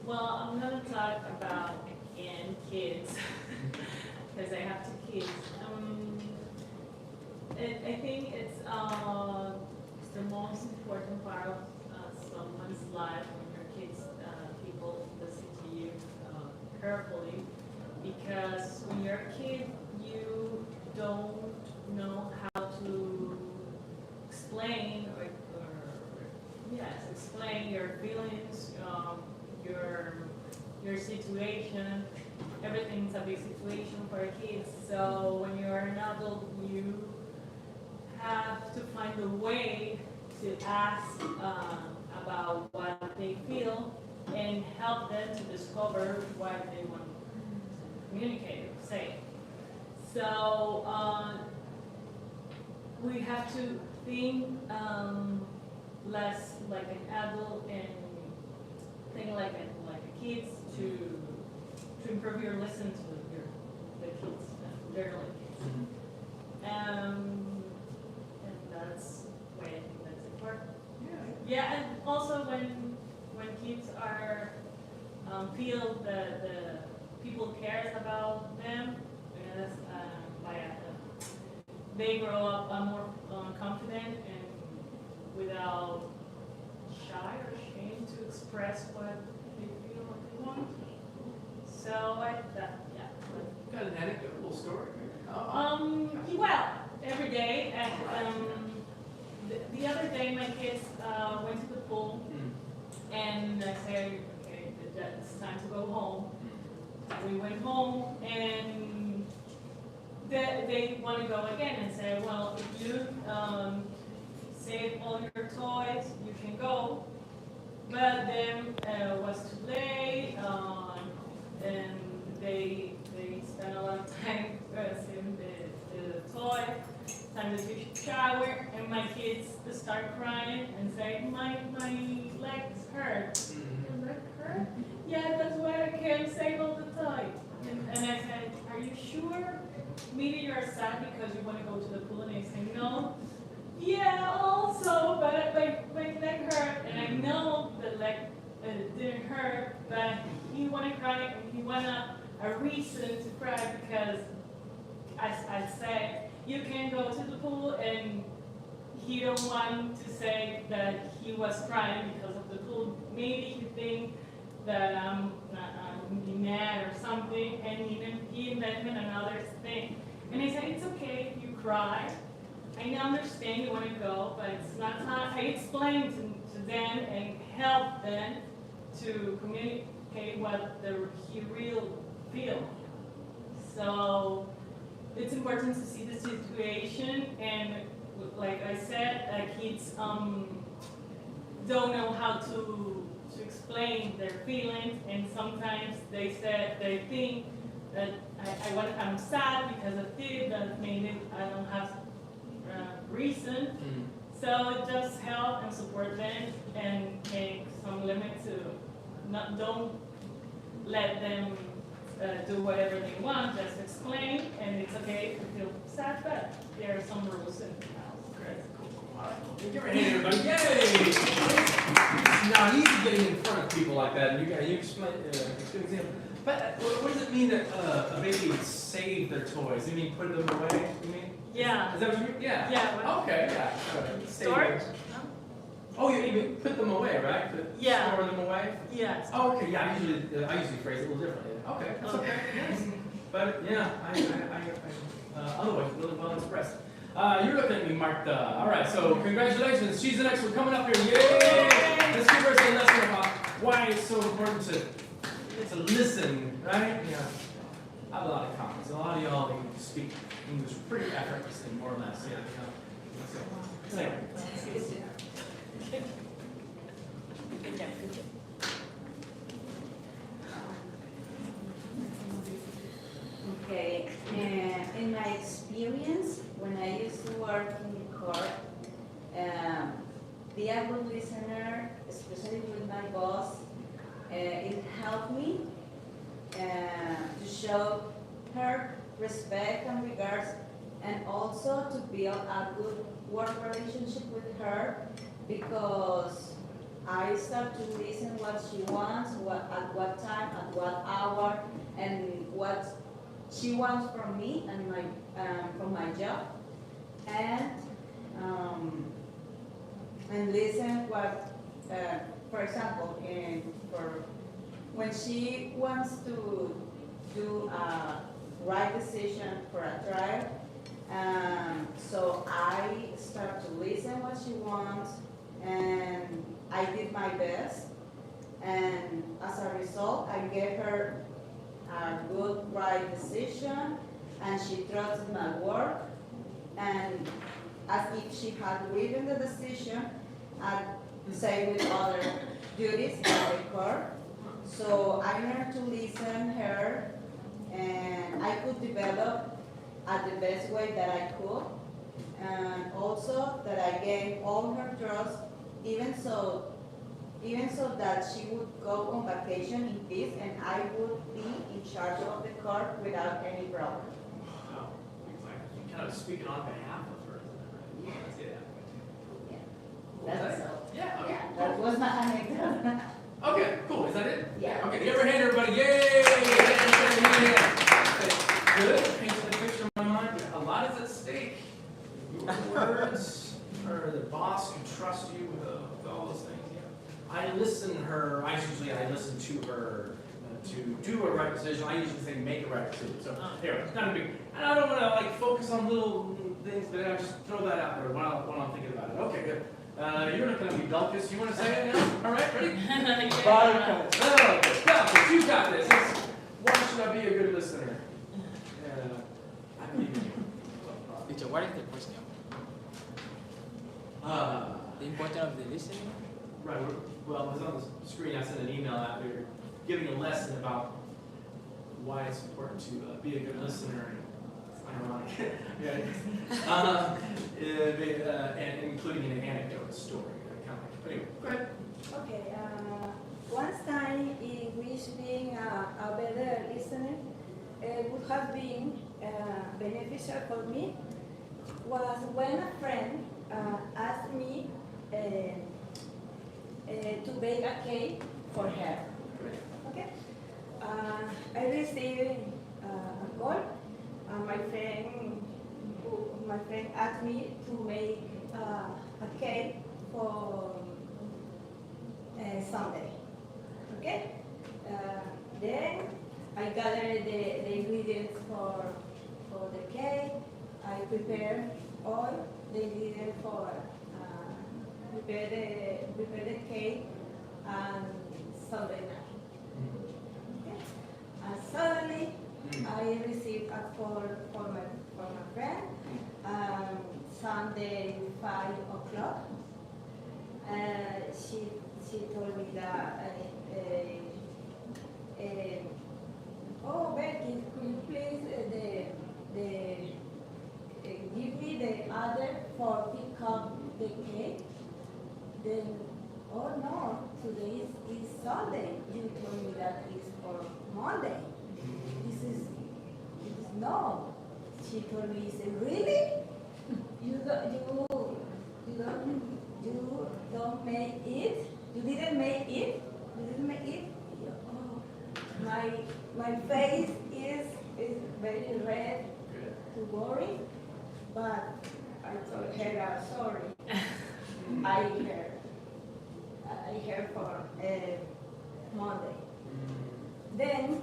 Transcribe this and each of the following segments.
Well, I'm going to talk about, again, kids, because I have two kids. I think it's the most important part of someone's life when your kids, people listen to you carefully, because when you're a kid, you don't know how to explain explain your feelings, your situation. Everything's a big situation for kids. So when you're an adult, you have to find a way to ask about what they feel and help them to discover what they want to communicate or say. So we have to think less like an adult and think like a kids to improve your listen to the kids, their kids. And that's why I think that's important. Yeah, and also when kids are feel the people cares about them, yes, they grow up more confident and without shy or shame to express what they feel, what they want. So Got an anecdote, a little story? Well, every day. The other day, my kids went to the pool, and I said, "Okay, it's time to go home." We went home, and they want to go again, and say, "Well, if you save all your toys, you can go." But then it was too late, and they spent a lot of time saving the toy, time to take a shower, and my kids start crying and say, my legs hurt. Your leg hurt? Yeah, that's why I can't save all the toys. And I said, are you sure? Maybe you're sad because you want to go to the pool, and they say, no. Yeah, also, but my leg hurt, and I know the leg didn't hurt, but he want to cry, and he want a reason to cry because, as I said, you can go to the pool, and he don't want to say that he was crying because of the pool. Maybe he think that I'm mad or something, and he invented another thing. And I said, it's okay if you cry. I understand you want to go, but it's not time. I explained to them and help them to communicate what he really feel. So it's important to see the situation, and like I said, kids don't know how to explain their feelings, and sometimes they think that I'm sad because of this, that maybe I don't have reason. So just help and support them and make some limit to don't let them do whatever they want, just explain, and it's okay to feel sad, but there are some rules in the house. Great, cool. All right. Give her a hand, everybody. Yay! It's not easy getting in front of people like that, and you explain, it's a good example. But what does it mean that a baby would save their toys? You mean put them away? You mean? Yeah. Is that what you mean? Yeah. Yeah. Okay, yeah. Storage? Oh, you mean put them away, right? Yeah. Store them away? Yes. Oh, okay, yeah, I usually phrase it a little differently. Okay, that's okay. Yes. But yeah, otherwise, really well expressed. You're looking at me, Martha. All right, so congratulations. She's the next one coming up here. Yay! Let's give her a lesson about why it's so important to listen, right? Yeah. I have a lot of comments. A lot of y'all speak English pretty effortlessly, more or less. Yeah. So, anyway. Okay, in my experience, when I used to work in court, be a good listener, especially with my boss, it helped me to show her respect and regards, and also to build a good work relationship with her, because I start to listen what she wants, at what time, at what hour, and what she wants from me and from my job, and listen what, for example, for when she wants to do a right decision for a trial, so I start to listen what she wants, and I did my best, and as a result, I gave her a good right decision, and she trusted my work, and as if she had written the decision, same with other duties in the court. So I learned to listen her, and I could develop at the best way that I could, and also that I gained all her trust, even so that she would go on vacation in peace, and I would be in charge of the court without any problem. Wow. You're kind of speaking on behalf of her. Yeah. Let's get That's that. all. Yeah, okay. Yeah, that was my anecdote. Okay, cool. Is that it? Yeah. Okay, give her a hand, everybody. Yay! Good. Paints the picture in my mind. A lot is at stake. Your words, or the boss can trust you with all those things. Yeah. I listen to her. I listen to her to do a right decision. I usually say make a right decision. So here, it's not a big. And I don't want to like focus on little things, but I just throw that out there when I'm thinking about it. Okay, good. You're not going to be Belkis. You want to say it now? All right, ready? Yeah. Oh, Belkis, you got this. Why should I be a good listener? I believe in you. Teacher, what is the question? The importance of the listening? Right. Well, it was on the screen. I sent an email out there giving a lesson about why it's important to be a good listener. It's ironic. Yeah. And including an anecdote story. Kind of like, anyway, go ahead. Okay, one time in which being a better listener would have been beneficial for me was when a friend asked me to bake a cake for her. Okay, I received a call. My friend asked me to make a cake for Sunday. Okay? Then I gathered the ingredients for the cake. I prepared all the ingredients for prepare the cake and Sunday night. Okay? And suddenly I received a call from my friend. Sunday 5 o'clock. She told me that, oh Becky, could you please give me the order for pick up the cake? Then, oh no, today is Sunday. You told me that it's for Monday. This is no. She told me, she said, really? You don't make it? You didn't make it? You didn't make it? Oh, my face is very red to worry, but I told her sorry. I heard for Monday. Then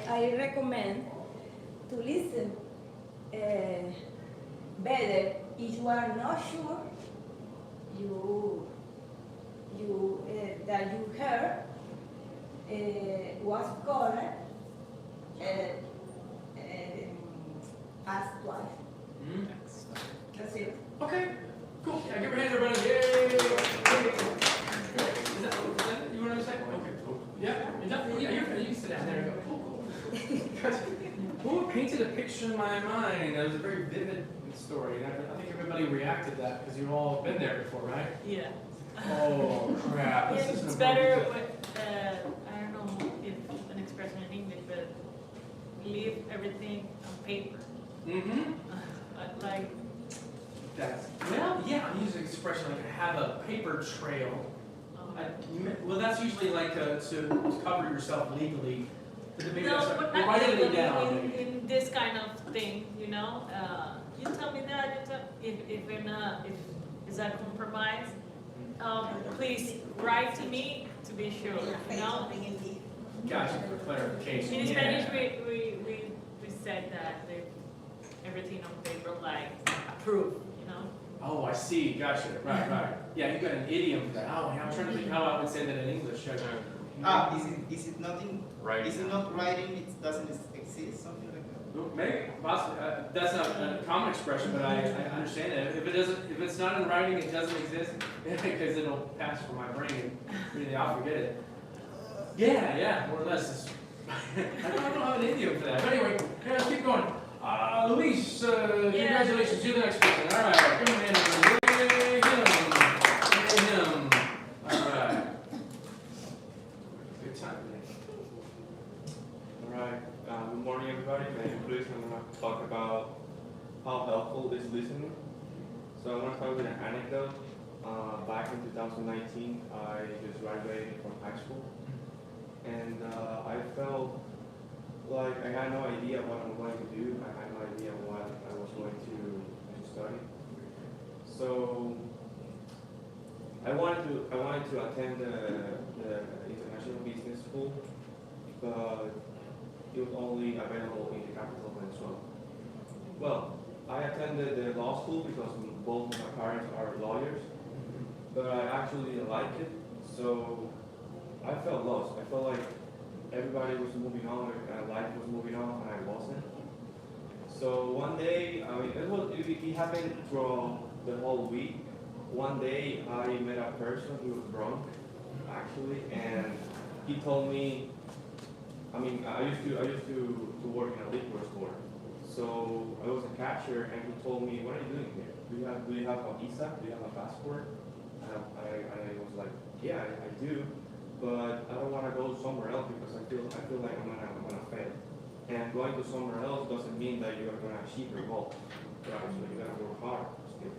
I recommend to listen better if you are not sure that you heard was correct, ask twice. That's it. Okay, cool. Yeah, give her a hand, everybody. Yay! Is that it? You want to say? Okay, cool. Yeah, you can sit down there and go. Cool. Who painted a picture in my mind? That was a very vivid story. And I think everybody reacted to that because you've all been there before, right? Yeah. Oh, crap. This is It's an better important with, I don't know if an expression in English, but leave everything on paper. Mm-hmm. Like, Well, yeah, I use an expression like have a paper trail Well, that's usually like to cover yourself legally. Maybe No, that's but you're not writing it legally down. in this kind of thing, you know? You tell me that, if it's a compromise, please write to me to be sure, you know? Gotcha, for clarification. In Yeah. Spanish, we said that everything on paper, like, approved, you know? Oh, I see, gotcha, right. Yeah, you got an idiom for that. Oh, yeah, I'm trying to think how I would say that in English. Is it nothing? Right. Is it not writing? It doesn't exist, something like that. Maybe, possibly. That's not a common expression, but I understand it. If it's not in writing, it doesn't exist, because it'll pass from my brain. Really, I'll forget it. Yeah, more or less. I don't have an idiom for that. But anyway, hey, let's keep going. Luis, congratulations, you're the next person. All right, come on in, everybody. Yay, him. All right. Good time today. Alright, good morning everybody. My name is Luis. I'm going to talk about how helpful is listening. So I want to start with an anecdote. Back in 2019, I just graduated from high school. And I felt like I had no idea what I'm going to do. I had no idea what I was going to study. So I wanted to attend the international business school, but it was only available in the capital of Venezuela. Well, I attended the law school because both of my parents are lawyers, but I actually didn't like it, so I felt lost. I felt like everybody was moving on and life was moving on and I wasn't. So one day, it happened throughout the whole week. One day I met a person who was drunk, actually, and he told me, I used to work in a liquor store. So I was a cashier and he told me, what are you doing here? Do you have a visa? Do you have a passport? And I was like, yeah, I do, but I don't want to go somewhere else because I feel like I'm gonna fail. And going to somewhere else doesn't mean that you are gonna achieve your goal, right? So you gotta work hard still.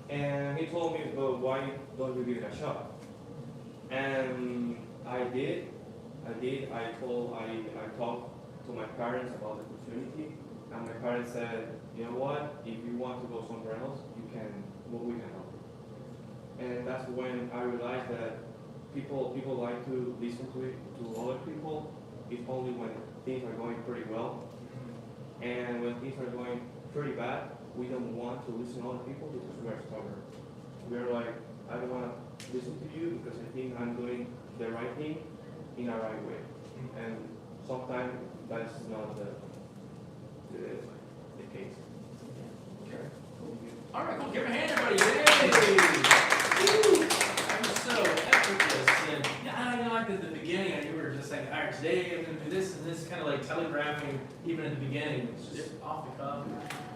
And he told me, well, why don't you give it a shot? And I did. I talked to my parents about the opportunity, and my parents said, you know what? If you want to go somewhere else, we can help you. And that's when I realized that people like to listen to other people. It's only when things are going pretty well, and when things are going pretty bad, we don't want to listen to other people because we are stubborn. We're like, I don't want to listen to you because I think I'm doing the right thing in a right way. And sometimes that's not the case. Okay. All right, cool. Give a hand, everybody. Yay! Woo! That was so effortless. And yeah, I like at the beginning, and you were just saying, all right, today I'm going to do this, and this kind of like telegraphing even at the beginning. It's just off the cuff.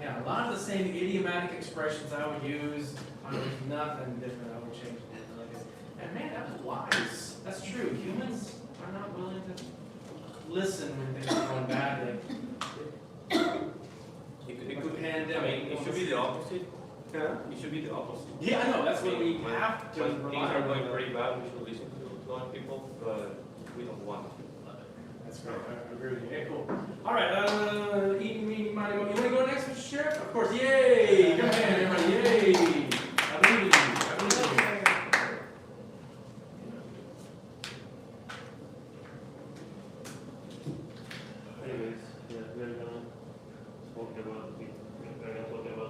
Yeah, a lot of the same idiomatic expressions I would use. There's nothing different I would change. And man, that was wise. That's true. Humans are not willing to listen when things are going badly. It could pandemic. It should be the opposite. Yeah. It should be the opposite. Yeah, I know. That's what we have to When things rely are on. going pretty bad, we should listen to other people, but we don't want to. That's great. I agree with you. Hey, cool. All right. Eating me, might go. You want to go next, Mr. Sheriff? Of course. Yay! Come on, everybody. Yay! I believe in you. I believe in you. Anyways, yeah, we're gonna talk about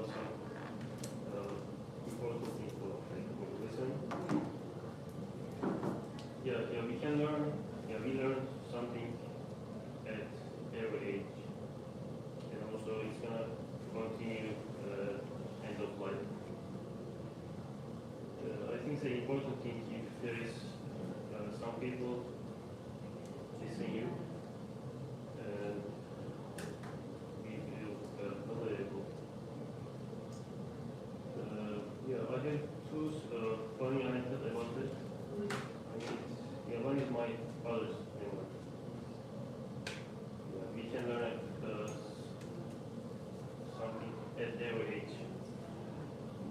some important things for listening. Yeah, we can learn. Yeah, we learn something at every age, and also it's gonna continue end of life. I think the important thing, if there is some people listening you. We feel valuable. I have two funny anecdotes about it. One is my father's memoir. We can learn something at every age.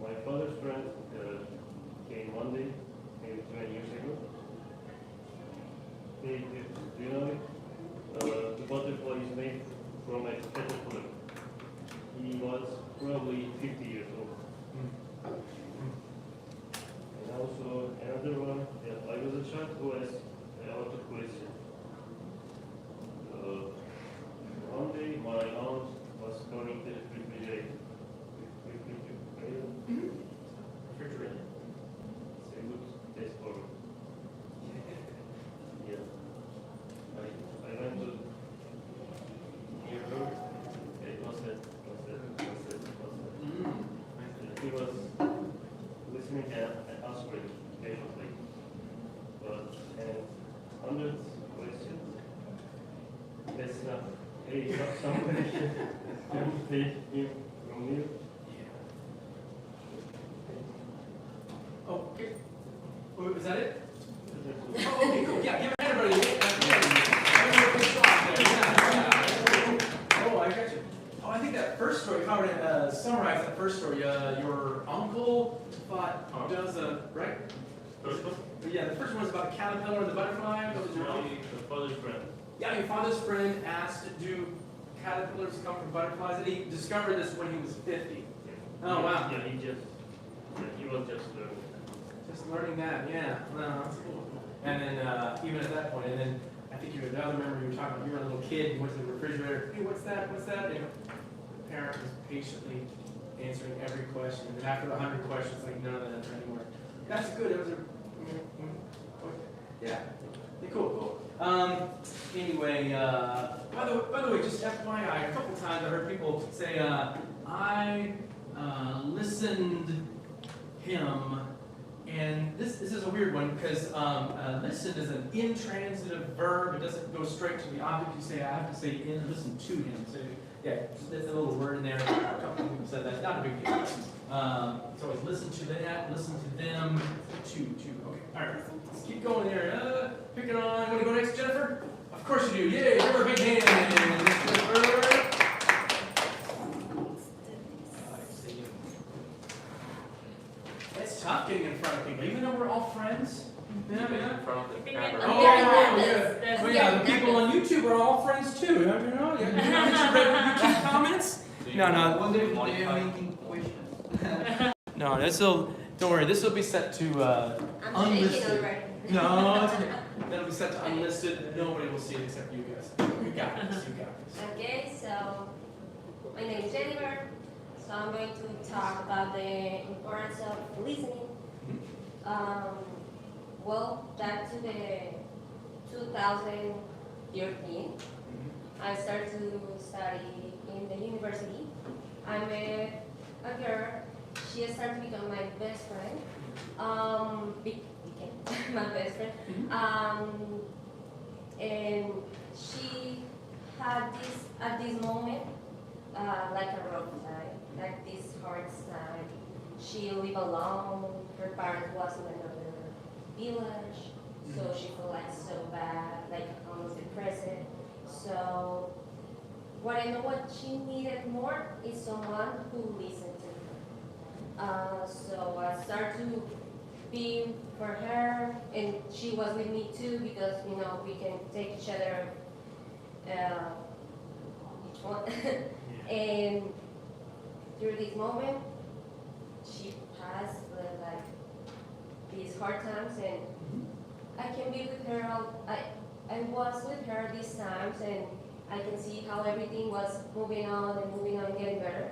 My father's friend came one day and 20 years ago. Do you know it? The butterfly is made from a caterpillar. He was probably 50 years old. And also another one, I was a child who asked a lot of questions. One day my aunt was cleaning the refrigerator. Refrigerator. It's a good test for me. Yeah. I went to near her. It was that. He was listening and answering patiently. But and 100 questions. That's enough. Hey, somebody can take him from here. Oh, okay. Oh, is that it? Oh, okay, cool. Yeah, give a hand, everybody. Yeah. Oh, I got you. Oh, I think that first story, if I were to summarize that first story, your uncle thought does a, right? First one? Yeah, the first one was about the caterpillar and the butterfly. What was your uncle? My father's friend. Yeah, your father's friend asked, do caterpillars come from butterflies? And he discovered this when he was 50. Oh, wow. Yeah, he was just learning. Just learning that, yeah. No, that's cool. And then even at that point, and then I think you the other member you were talking about, you were a little kid, you went to the refrigerator, hey, what's that? What's that? And the parent was patiently answering every question. And then after the 100 questions, like none of that anymore. That's good. It was yeah. Cool. Anyway, by the way, just FYI, a couple times I heard people say, I listened him, and this is a weird one because listen is an intransitive verb. It doesn't go straight to the object. You say, I have to say listen to him. So yeah, there's a little word in there. A couple of people said that. Not a big deal. So it's listen to that, listen to them, to. Okay, all right. Let's keep going here. Pick it on. Want to go next, Jennifer? Of course you do. Yay! Give her a big hand, Jennifer. It's tough getting in front of people, even though we're all friends. Yeah. In front of the camera. I'm very nervous. Oh, yeah. The people on YouTube are all friends too. You know, you YouTube comments? No. One day they are making questions. No, don't worry. This will be set to I'm shaking unlisted. already. No, it's okay. That'll be set to unlisted. Nobody will see it except you guys. You got this. Okay, so my name is Jennifer. So I'm going to talk about the importance of listening. Well, back to the 2013, I started to study in the university. I met a girl. She started to become my best friend. Became my best friend. And she had this, at this moment, like a rough time, like this hard time. She lived alone. Her parents was in another village, so she felt like so bad, like almost depressed. So what I know what she needed more is someone who listened to her. So I started to be for her, and she was with me too, because we can take each other, each one. And through this moment, she passed like these hard times, and I can be with her. I was with her these times, and I can see how everything was moving on and getting better.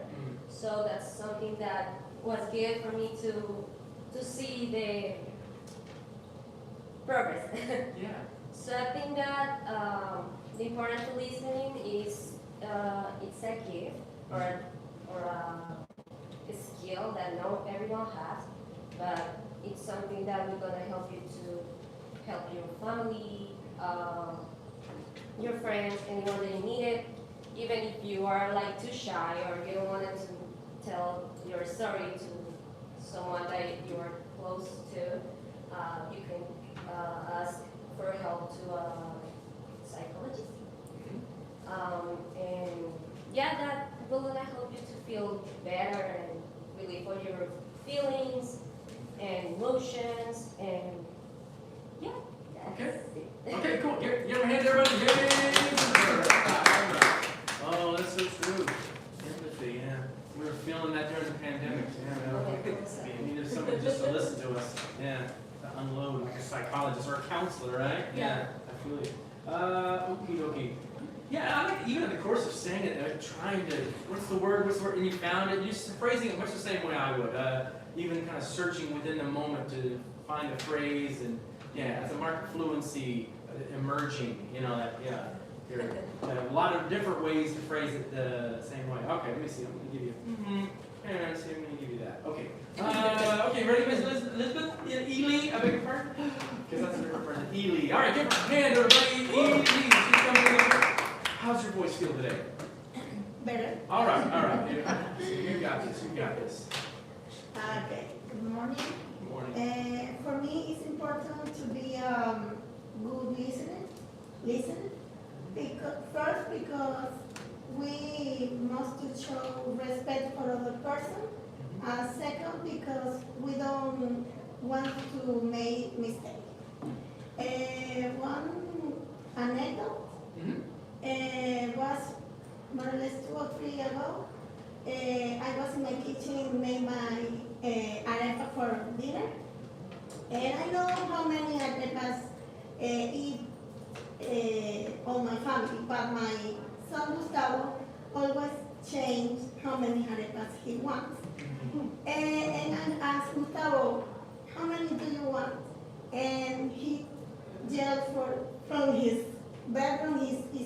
So that's something that was good for me to see the progress. Yeah. So I think that the importance of listening is it's a gift or a skill that not everyone has, but it's something that we're gonna help you to help your family, your friends, anyone that you need it. Even if you are like too shy or you don't want to tell your story to someone that you are close to, you can ask for help to a psychologist. And yeah, that will help you to feel better and relieve all your feelings and emotions and Yeah, I feel you. Okie dokie. Yeah, I like even in the course of saying it, trying to, what's the word, and you found it, just phrasing it much the same way I would. Even kind of searching within the moment to find a phrase, and yeah, it's a mark of fluency emerging, you know, that, yeah. There are a lot of different ways to phrase it the same way. Okay, let me see, I'm going to give you, and see, I'm going to give you that. Okay. Okay, ready, Miss Elizabeth? Ely, I beg your pardon? Because that's a different person. Ely. All right, give her a hand, everybody. Ely, she's coming over. How's your voice feel today? Better. All right. You got this. Okay. Good morning. Good morning. For me, it's important to be good listener. Because we must show respect for other person. Second, because we don't want to make mistake. One anecdote was more or less 2 or 3 ago. I was in my kitchen, made my arepa for dinner, and I know how many arepas eat all my family, but my son Gustavo always change how many arepas he wants. And I asked Gustavo, how many do you want? And he yelled from his bedroom, he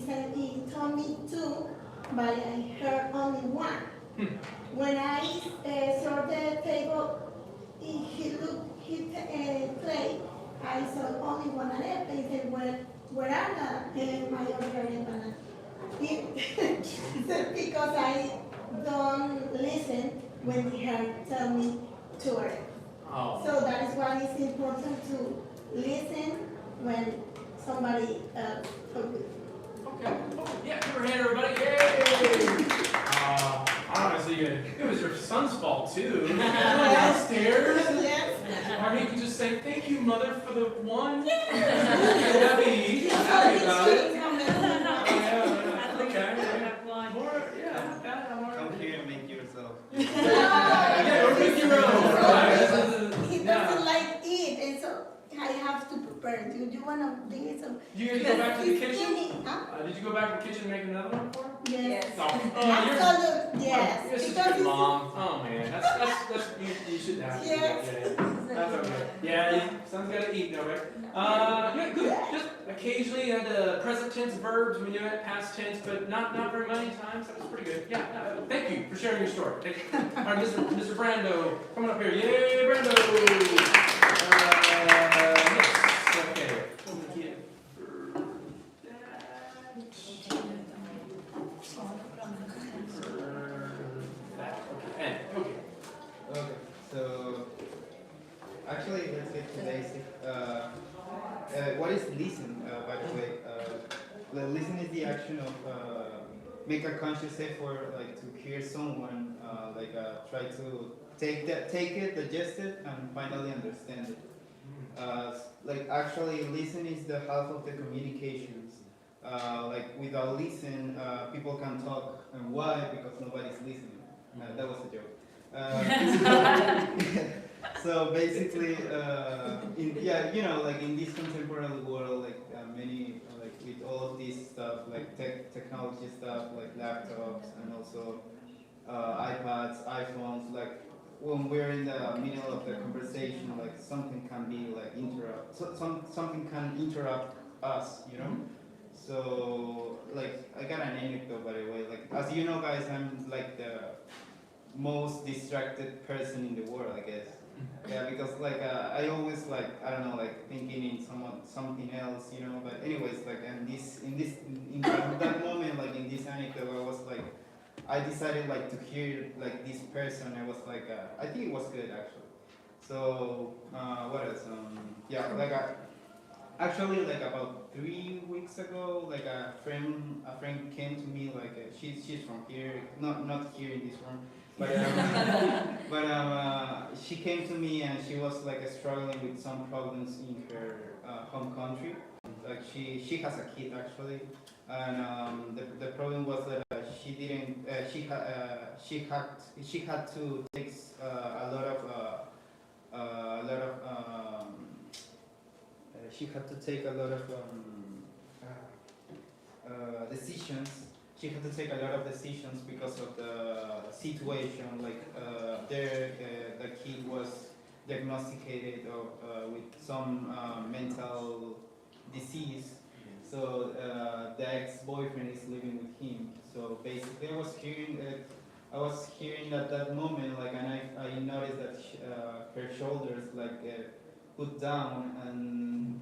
told me 2, but I heard only 1. When I saw the table, he plate, I saw only 1 arepa. He said, where are my other arepas? Because I don't listen when he tell me to arepas. Oh. So that is why it's important to listen when somebody talks with you. Okay. Yeah, give her a hand, everybody. Yay! Honestly, it was your son's fault too. He went downstairs. Yes. Or he could just say, "Thank you, mother, for the 1." Happy about it. More, yeah. Come here and make yourself. Yeah, or make your own. He doesn't like eat, and so I have to prepare. Do you want to do it? So You gonna go back to the he's kitchen? skinny, huh? Did you go back to the kitchen and make another one for him? Yes. No. Absolutely, yes. You're such a Because good mom. Oh man, that's you shouldn't have to do that. Yes. Yeah. That's okay. Yeah, son's gotta eat, no right? Yeah, good. Just occasionally the present tense verbs, we knew it, past tense, but not very many times. That was pretty good. Yeah, thank you for sharing your story. Thank you. All right, Mr. Brando, coming up here. Yay, Brando! Next, okay. Okay, so actually, let's get to basic. What is listen, by the way? Listen is the action of make a conscious effort, like to hear someone, try to take it, digest it, and finally understand it. Actually, listen is the half of the communications. Without listen, people can talk, and why? Because nobody's listening. That was a joke. So basically, in this contemporary world, with all of this stuff, like technology stuff, like laptops and also iPads, iPhones, like when we're in the middle of the conversation, like something can be like something can interrupt us, you know. So I got an anecdote, by the way. Like, as you know, guys, I'm like the most distracted person in the world, I guess. Yeah, because I always I don't know, thinking in something else, you know. But anyways, in that moment, in this anecdote, I was I decided to hear this person. I was I think it was good actually. So what else? Actually, about 3 weeks ago, a friend came to me. She's from here, not here in this room, but she came to me and she was struggling with some problems in her home country. She has a kid actually, and the problem was that she had to take she had to take a lot of decisions. She had to take a lot of decisions because of the situation. Like the kid was diagnosticated with some mental disease. So the ex-boyfriend is living with him. So basically, I was hearing at that moment, like, and I noticed that her shoulders like put down, and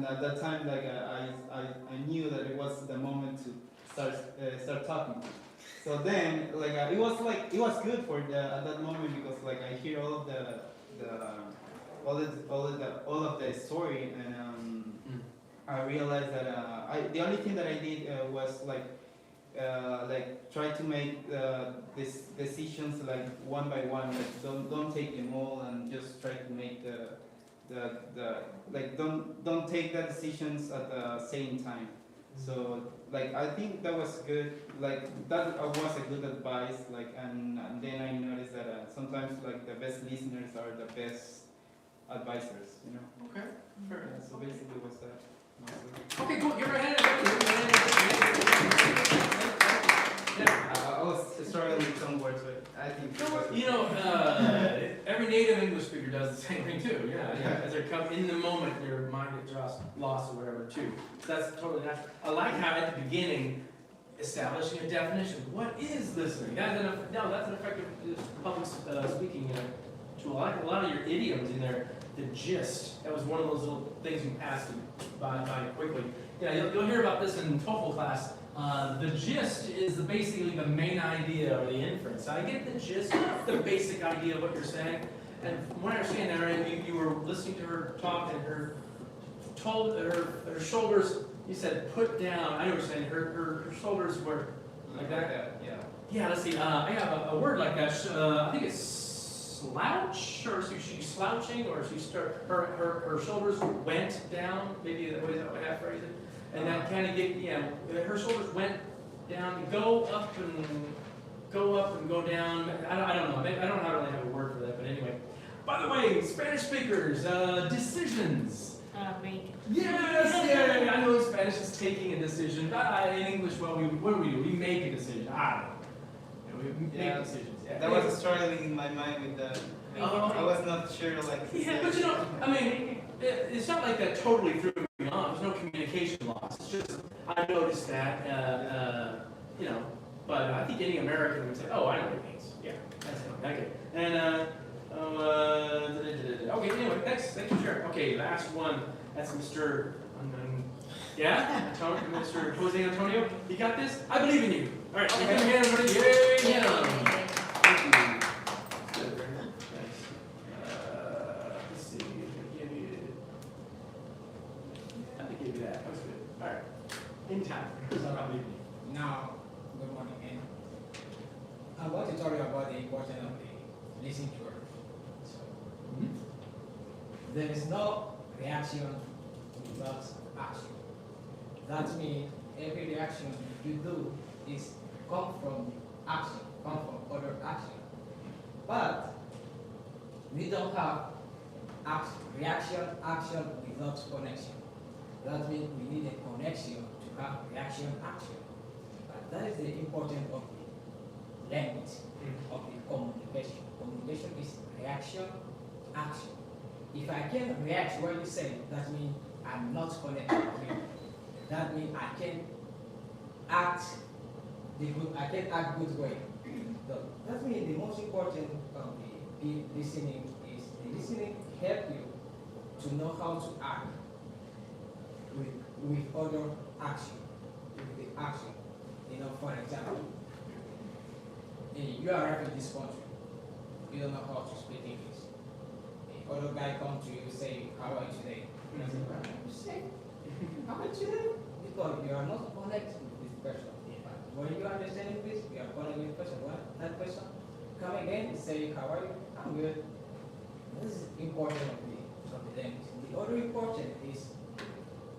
at that time, like, I knew that it was the moment to start talking. So then, like, it was good for at that moment, because like I hear all of all of the story, and I realized that the only thing that I did was like try to make these decisions like one by one. Like don't take them all, and just try to make the like don't take the decisions at the same time. So like I think that was good. Like that was a good advice. Like and then I noticed that sometimes like the best listeners are the best advisors. You know. Okay, fair enough. So basically, what's that? Okay, cool. Give her a hand. I was struggling with some words, but I think. You know, every native English speaker does the same thing too. Yeah. As they come in the moment, their mind gets lost or whatever too. So that's totally natural. I like how at the beginning, establishing a definition. What is listening? That's an effective public speaking tool. I like a lot of your idioms in there. The gist. That was one of those little things you passed by quickly. Yeah, you'll hear about this in TOEFL class. The gist is basically the main idea or the inference. I get the gist, the basic idea of what you're saying. And from what I understand, Erin, you were listening to her talk, and her shoulders. You said put down. I know what you're saying. Her shoulders were like that. Yeah. Yeah. Let's see. I have a word like that. I think it's slouch, or she's slouching, or her shoulders went down. Maybe that way I phrase it. And that kind of her shoulders went down, go up and go down. I don't know. I don't really have a word for that, but anyway. By the way, Spanish speakers, decisions. Make. Yes, yeah. I know Spanish is taking a decision. In English, well, what do? We make a decision. I don't know. We make decisions. Yeah. That was struggling in my mind with the. I was not sure, like. Yeah, but you know, I mean, it's not like that totally threw me off. There's no communication loss. It's just I noticed that, you know. But I think any American would say, "Oh, I know what it means." Yeah, that's it. Okay. And okay. Anyway, next for sure. Okay, last one. That's Mr. Yeah, Mr. Jose Antonio. You got this. I believe in you. All right. Give him a hand, everybody. Yay! Yeah. Thank you. Good, very nice. Let's see. I think give you that. That was good. All right. In time. Because I believe in you. Now, good morning again. I'm going to tell you about the importance of the listening to her. So, there is no reaction without action. That means every reaction you do is come from action, come from other action. But we don't have reaction, action without connection. That means we need a connection to have reaction, action. But that is the importance of the language, of the communication. Communication is reaction, action. If I can react to what you say, that means I'm not connected with you. That means I can act good way. So that means the most important of the listening is the listening help you to know how to act with other action, with the action. You know, for example, you arrive in this country, you don't know how to speak English. Other guy comes to you say, "How are you today?" You say, "How are you today?" Because you are not connected with this person. When you understand English, you are connected with the person. That person come again and say, "How are you?" "I'm good." This is important of the language. The other important is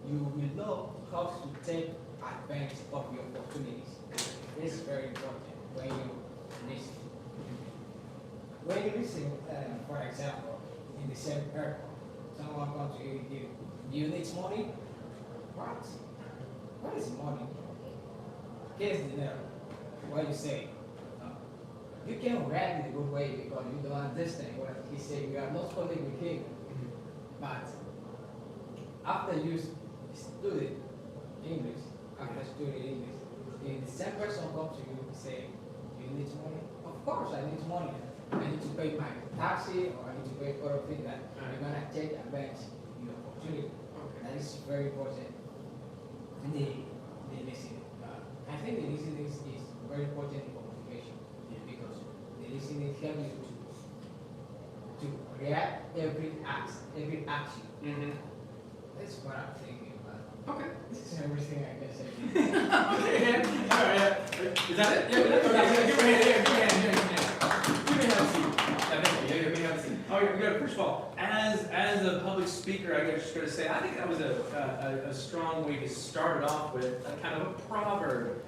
you will know how to take advantage of your opportunities. This is very important when you listen. When you listen, for example, in the same airport, someone comes to you and give Do you need money? What? What is money? ¿Qué es dinero? What you say? You can react in a good way because you don't understand what he said. You are not speaking with him. But after you study English, the same person comes to you and say, "You need money?" Of course, I need money. I need to pay my taxi or I need to pay for a thing that you're gonna take advantage of the opportunity. That is very important. The listening. I think the listening is very important in communication because the listening helps you to react every action. Mm-hmm. That's what I'm thinking about. Okay. This is everything I can say. Okay, yeah. All right, yeah. Is that it? Yeah, that's okay. Give me a hand, give me a hand. Give me a seat. Yeah, thank you. Yeah, give me a seat. Oh, yeah, good. First of all, as a public speaker, I just got to say, I think that was a strong way to start it off with, a kind of a proverb,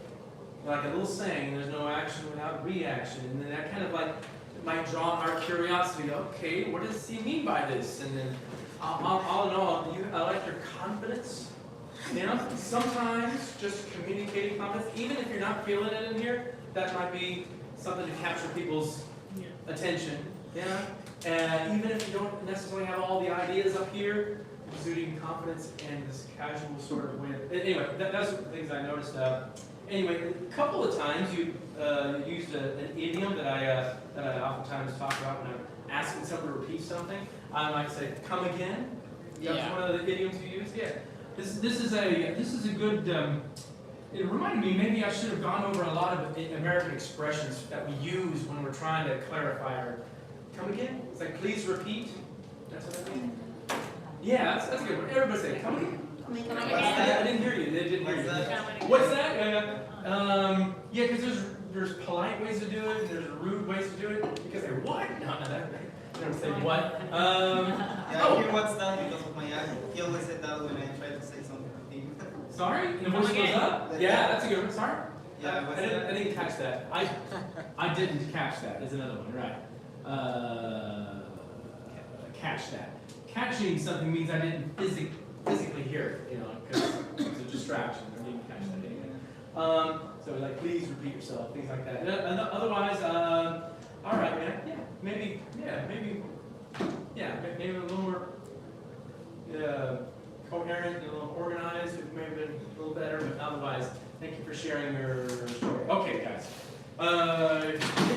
like a little saying, there's no action without reaction. And then that kind of like might draw our curiosity. Okay, what does he mean by this? And then all in all, I like your confidence. You know, sometimes just communicating confidence, even if you're not feeling it in here, that might be something to capture people's attention. Yeah. And even if you don't necessarily have all the ideas up here, exuding confidence and this casual sort of way. Anyway, that's the things I noticed. Anyway, a couple of times you used an idiom that I oftentimes talk about when I'm asking someone to repeat something. I might say, "Come again." That's one of the idioms you use. Yeah. This is a good. It reminded me maybe I should have gone over a lot of American expressions that we use when we're trying to clarify our. Come again? It's like, please repeat. That's what I mean. Yeah, that's a good one. Everybody say, come again. I didn't hear you. They didn't hear you. What's that? Yeah, because there's polite ways to do it and there's rude ways to do it. Because they what? No, that. You don't say what. Yeah, I hear what's that because of my accent. He always said that when I try to say something to him. Sorry? The voice goes up? Yeah, that's a good one. Sorry? Yeah, I didn't catch that. I didn't catch that. There's another one, right? Catch that. Catching something means I didn't physically hear it, you know, because it's a distraction. I didn't catch that anyway. So like, please repeat yourself, things like that. Otherwise, all right, man. Maybe a little more coherent, a little organized. It may have been a little better, but otherwise, thank you for sharing your story. Okay, guys.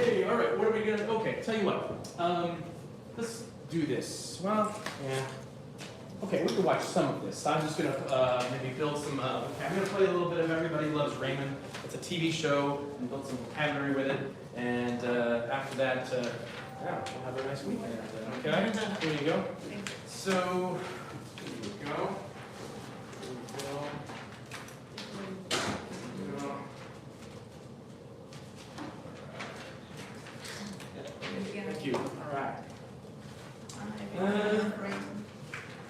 Hey, all right. What are we gonna? Okay, tell you what. Let's do this. Well, yeah. Okay, we can watch some of this. I'm just gonna maybe build some. Okay, I'm gonna play a little bit of Everybody Loves Raymond. It's a TV show, and build some vocabulary with it. And after that, we'll have a nice weekend. Okay, here you go. So, here we go. Thank you. All right.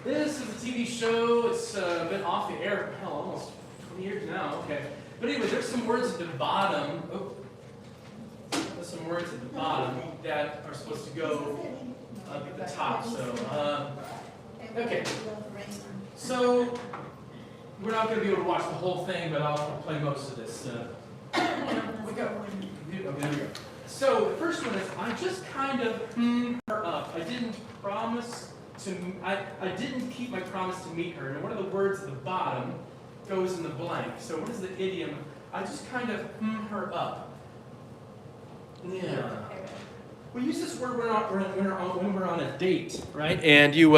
This is a TV show. It's been off the air for almost 20 years now. Okay. But anyway, there's some words at the bottom. Oh. There's some words at the bottom that are supposed to go up at the top. So, okay. So, we're not going to be able to watch the whole thing, but I'll play most of this. We go. Okay, there we go. So the first one is, I just kind of her up. I didn't promise to, I didn't keep my promise to meet her. And one of the words at the bottom goes in the blank. So what is the idiom? I just kind of her up. Yeah. We use this word when we're on a date, right? And you